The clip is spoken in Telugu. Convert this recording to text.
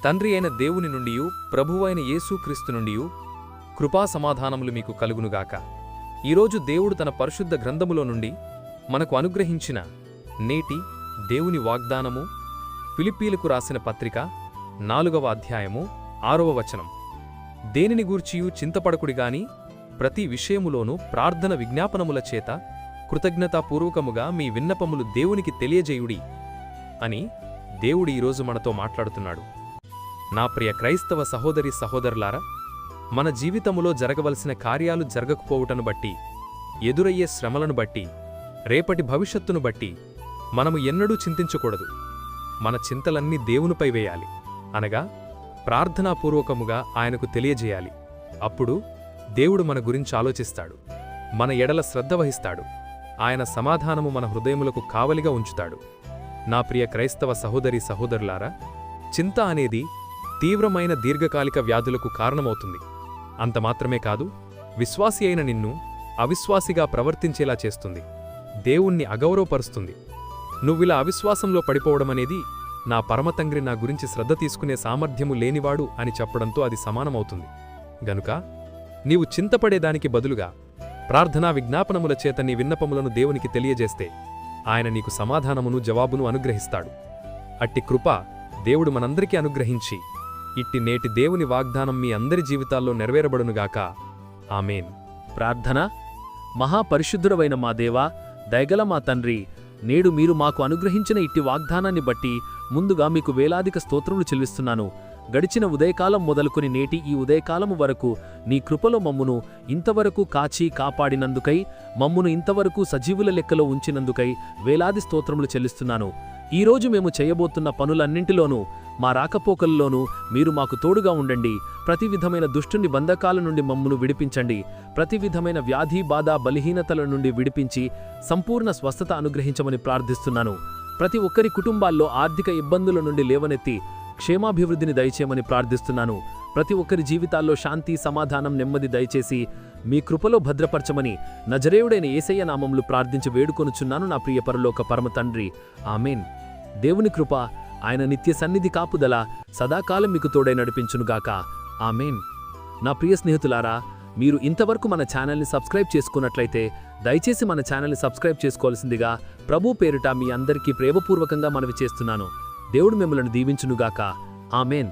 తండ్రి అయిన దేవుని నుండియు ప్రభువైన యేసుక్రీస్తు నుండియు కృపా సమాధానములు మీకు కలుగునుగాక. ఈరోజు దేవుడు తన పరిశుద్ధ గ్రంథములో నుండి మనకు అనుగ్రహించిన నేటి దేవుని వాగ్దానము ఫిలిప్పీలకు రాసిన పత్రిక 4వ అధ్యాయము 6వ వచనం. దేనిని గూర్చియు చింతపడకుడిగాని ప్రతి విషయములోనూ ప్రార్థన విజ్ఞాపనముల చేత కృతజ్ఞతాపూర్వకముగా మీ విన్నపములు దేవునికి తెలియజేయుడి అని దేవుడు ఈరోజు మనతో మాట్లాడుతున్నాడు. నా ప్రియ క్రైస్తవ సహోదరి సహోదరులారా, మన జీవితములో జరగవలసిన కార్యాలు జరగకపోవుటను బట్టి, ఎదురయ్యే శ్రమలను బట్టి, రేపటి భవిష్యత్తును బట్టి మనము ఎన్నడూ చింతించకూడదు. మన చింతలన్నీ దేవునిపై వేయాలి, అనగా ప్రార్థనాపూర్వకముగా ఆయనకు తెలియజేయాలి. అప్పుడు దేవుడు మన గురించి ఆలోచిస్తాడు, మన ఎడల శ్రద్ధ వహిస్తాడు. ఆయన సమాధానము మన హృదయములకు కావలిగా ఉంచుతాడు. నా ప్రియ క్రైస్తవ సహోదరి సహోదరులారా, చింత అనేది తీవ్రమైన దీర్ఘకాలిక వ్యాధులకు కారణమవుతుంది. అంత మాత్రమే కాదు, విశ్వాసి అయిన నిన్ను అవిశ్వాసిగా ప్రవర్తించేలా చేస్తుంది, దేవుణ్ణి అగౌరవపరుస్తుంది. నువ్విలా అవిశ్వాసంలో పడిపోవడమనేది నా పరమతండ్రి నా గురించి శ్రద్ధ తీసుకునే సామర్థ్యము లేనివాడు అని చెప్పడంతో అది సమానమవుతుంది. గనుక నీవు చింతపడేదానికి బదులుగా ప్రార్థనా విజ్ఞాపనముల చేత నీ విన్నపములను దేవునికి తెలియజేస్తే ఆయన నీకు సమాధానమును జవాబును అనుగ్రహిస్తాడు. అట్టి కృప దేవుడు మనందరికీ అనుగ్రహించి ఇట్టి నేటి దేవుని వాగ్దానం మీ అందరి జీవితాల్లో నెరవేరబడునుగాక. ఆమేన్. ప్రార్థన. మహాపరిశుద్ధుడవైన మా దేవా, దయగల మా తండ్రి, నేడు మీరు మాకు అనుగ్రహించిన ఇట్టి వాగ్దానాన్ని బట్టి ముందుగా మీకు వేలాదిక స్తోత్రములు చెల్లిస్తున్నాను. గడిచిన ఉదయకాలం మొదలుకొని నేటి ఈ ఉదయకాలము వరకు నీ కృపలో మమ్మును ఇంతవరకు కాచి కాపాడినందుకై, మమ్మును ఇంతవరకు సజీవుల లెక్కలో ఉంచినందుకై వేలాది స్తోత్రములు చెల్లిస్తున్నాను. ఈరోజు మేము చేయబోతున్న పనులన్నింటిలోనూ, మా రాకపోకల్లోనూ మీరు మాకు తోడుగా ఉండండి. ప్రతి విధమైన దుష్టుని బంధకాల నుండి మమ్మును విడిపించండి. ప్రతి విధమైన వ్యాధి బాధ బలహీనతల నుండి విడిపించి సంపూర్ణ స్వస్థత అనుగ్రహించమని ప్రార్థిస్తున్నాను. ప్రతి ఒక్కరి కుటుంబాల్లో ఆర్థిక ఇబ్బందుల నుండి లేవనెత్తి క్షేమాభివృద్ధిని దయచేయమని ప్రార్థిస్తున్నాను. ప్రతి ఒక్కరి జీవితాల్లో శాంతి సమాధానం నెమ్మది దయచేసి మీ కృపలో భద్రపరచమని నజరేయుడైన యేసయ్య నామములు ప్రార్థించి వేడుకొనుచున్నాను నా ప్రియ పరలోక పరమ తండ్రి. ఆమేన్. దేవుని కృప, ఆయన నిత్య సన్నిధి కాపుదల సదాకాలం మీకు తోడై నడిపించునుగాక. ఆమేన్. నా ప్రియ స్నేహితులారా, మీరు ఇంతవరకు మన ఛానల్ని సబ్స్క్రైబ్ చేసుకున్నట్లయితే దయచేసి మన ఛానల్ని సబ్స్క్రైబ్ చేసుకోవాల్సిందిగా ప్రభు పేరిట మీ అందరికీ ప్రేమపూర్వకంగా మనవి చేస్తున్నాను. దేవుడు మిమ్మల్ని దీవించునుగాక. ఆమేన్.